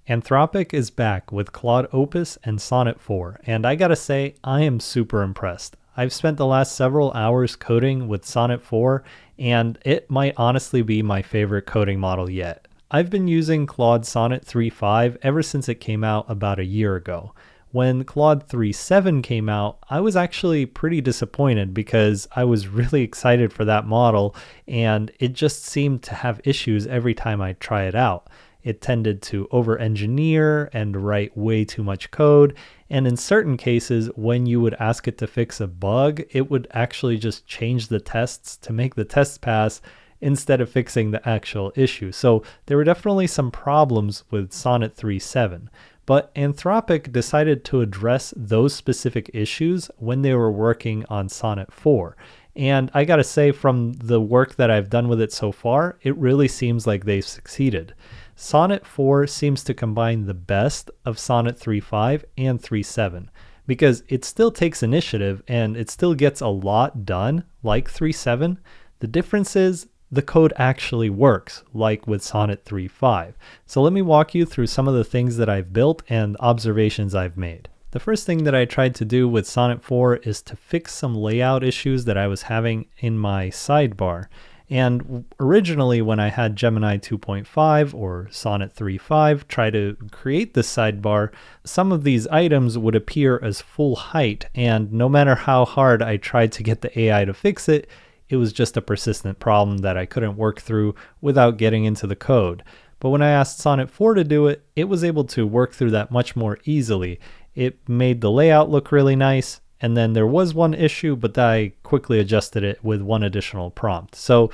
Anthropic is back with Claude Opus and Sonnet 4, and I gotta say, I am super impressed. I've spent the last several hours coding with Sonnet 4, and it might honestly be my favorite coding model yet. I've been using Claude Sonnet 3.5 ever since it came out about a year ago. When Claude 3.7 came out, I was actually pretty disappointed because I was really excited for that model, and it just seemed to have issues every time I try it out. It tended to over-engineer and write way too much code, and in certain cases, when you would ask it to fix a bug, it would actually just change the tests to make the test pass instead of fixing the actual issue. So there were definitely some problems with Sonnet 3.7. But Anthropic decided to address those specific issues when they were working on Sonnet 4. And I gotta say, from the work that I've done with it so far, it really seems like they've succeeded. Sonnet 4 seems to combine the best of Sonnet 3.5 and 3.7 because it still takes initiative and it still gets a lot done like 3.7. The difference is the code actually works, like with Sonnet 3.5. So let me walk you through some of the things that I've built and observations I've made. The first thing that I tried to do with Sonnet 4 is to fix some layout issues that I was having in my sidebar. And originally when I had Gemini 2.5 or Sonnet 3.5 try to create this sidebar, some of these items would appear as full height, and no matter how hard I tried to get the AI to fix it, it was just a persistent problem that I couldn't work through without getting into the code. But when I asked Sonnet 4 to do it, it was able to work through that much more easily. It made the layout look really nice, and then there was one issue, but I quickly adjusted it with one additional prompt. So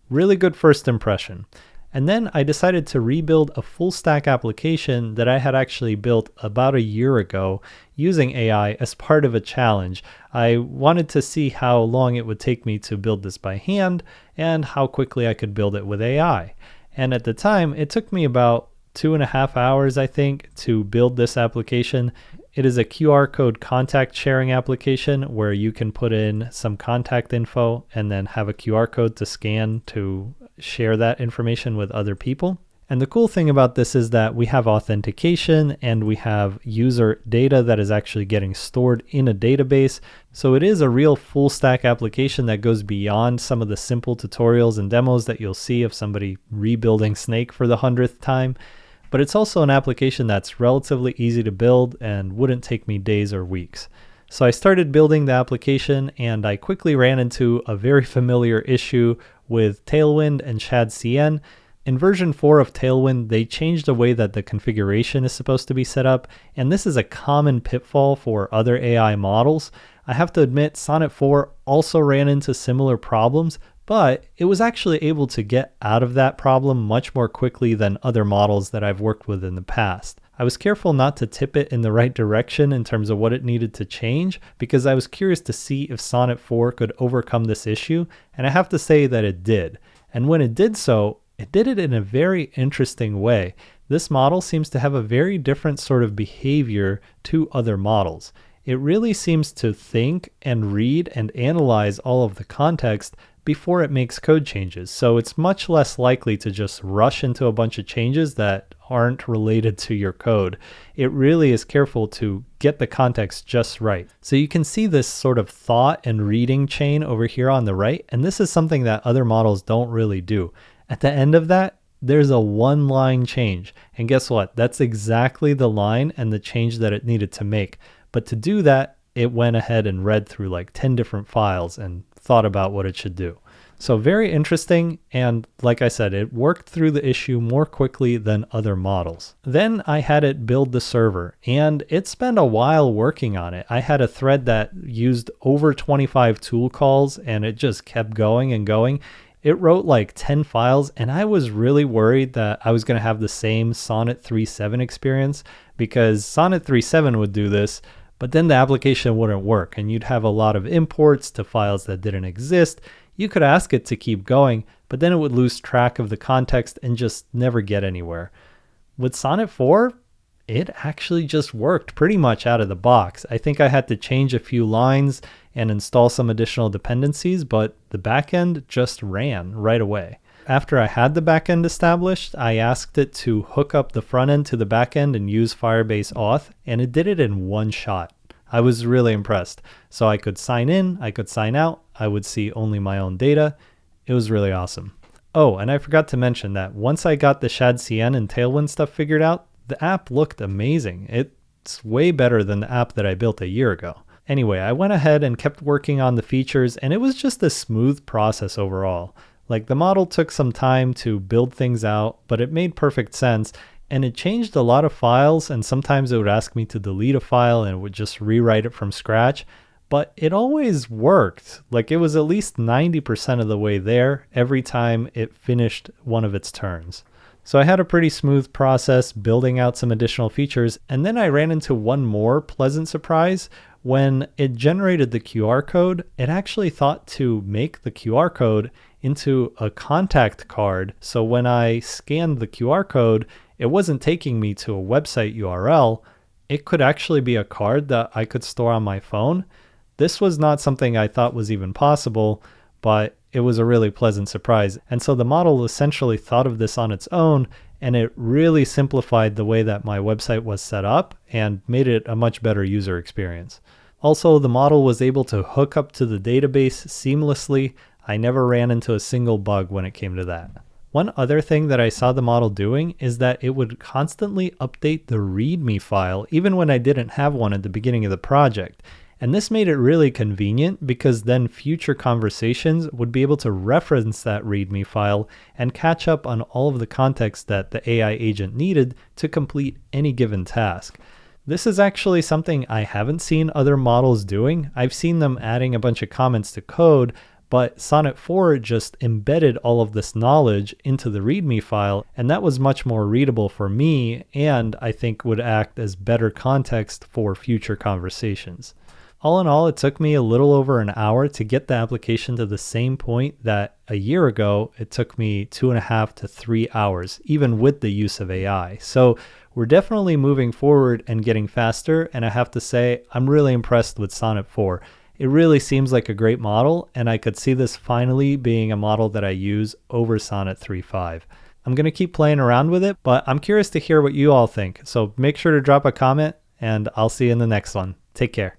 really good first impression. And then I decided to rebuild a full stack application that I had actually built about a year ago using AI as part of a challenge. I wanted to see how long it would take me to build this by hand and how quickly I could build it with AI. And at the time, it took me about 2.5 hours, I think, to build this application. It is a QR code contact sharing application where you can put in some contact info and then have a QR code to scan to share that information with other people. And the cool thing about this is that we have authentication and we have user data that is actually getting stored in a database. So it is a real full stack application that goes beyond some of the simple tutorials and demos that you'll see of somebody rebuilding Snake for the 100th time. But it's also an application that's relatively easy to build and wouldn't take me days or weeks. So I started building the application and I quickly ran into a very familiar issue with Tailwind and ShadCN. In version 4 of Tailwind, they changed the way that the configuration is supposed to be set up, and this is a common pitfall for other AI models. I have to admit, Sonnet 4 also ran into similar problems, but it was actually able to get out of that problem much more quickly than other models that I've worked with in the past. I was careful not to tip it in the right direction in terms of what it needed to change because I was curious to see if Sonnet 4 could overcome this issue, and I have to say that it did. And when it did so, it did it in a very interesting way. This model seems to have a very different sort of behavior to other models. It really seems to think and read and analyze all of the context before it makes code changes. So it's much less likely to just rush into a bunch of changes that aren't related to your code. It really is careful to get the context just right. So you can see this sort of thought and reading chain over here on the right, and this is something that other models don't really do. At the end of that, there's a one-line change. And guess what? That's exactly the line and the change that it needed to make. But to do that, it went ahead and read through like 10 different files and thought about what it should do. So very interesting, and like I said, it worked through the issue more quickly than other models. Then I had it build the server, and it spent a while working on it. I had a thread that used over 25 tool calls, and it just kept going and going. It wrote like 10 files, and I was really worried that I was going to have the same Sonnet 3.7 experience because Sonnet 3.7 would do this, but then the application wouldn't work, and you'd have a lot of imports to files that didn't exist. You could ask it to keep going, but then it would lose track of the context and just never get anywhere. With Sonnet 4, it actually just worked pretty much out of the box. I think I had to change a few lines and install some additional dependencies, but the backend just ran right away. After I had the backend established, I asked it to hook up the front end to the backend and use Firebase Auth, and it did it in one shot. I was really impressed. So I could sign in, I could sign out, I would see only my own data. It was really awesome. Oh, and I forgot to mention that once I got the ShadCN and Tailwind stuff figured out, the app looked amazing. It's way better than the app that I built a year ago. Anyway, I went ahead and kept working on the features, and it was just a smooth process overall. Like, the model took some time to build things out, but it made perfect sense, and it changed a lot of files, and sometimes it would ask me to delete a file and it would just rewrite it from scratch. But it always worked. Like, it was at least 90% of the way there every time it finished one of its turns. So I had a pretty smooth process building out some additional features, and then I ran into one more pleasant surprise. When it generated the QR code, it actually thought to make the QR code into a contact card. So when I scanned the QR code, it wasn't taking me to a website URL. It could actually be a card that I could store on my phone. This was not something I thought was even possible, but it was a really pleasant surprise. And so the model essentially thought of this on its own, and it really simplified the way that my website was set up and made it a much better user experience. Also, the model was able to hook up to the database seamlessly. I never ran into a single bug when it came to that. One other thing that I saw the model doing is that it would constantly update the README file even when I didn't have one at the beginning of the project. And this made it really convenient because then future conversations would be able to reference that README file and catch up on all of the context that the AI agent needed to complete any given task. This is actually something I haven't seen other models doing. I've seen them adding a bunch of comments to code, but Sonnet 4 just embedded all of this knowledge into the README file, and that was much more readable for me, and I think would act as better context for future conversations. All in all, it took me a little over an hour to get the application to the same point that a year ago it took me 2.5 to 3 hours, even with the use of AI. So we're definitely moving forward and getting faster, and I have to say, I'm really impressed with Sonnet 4. It really seems like a great model, and I could see this finally being a model that I use over Sonnet 3.5. I'm going to keep playing around with it, but I'm curious to hear what you all think. So make sure to drop a comment, and I'll see you in the next one. Take care.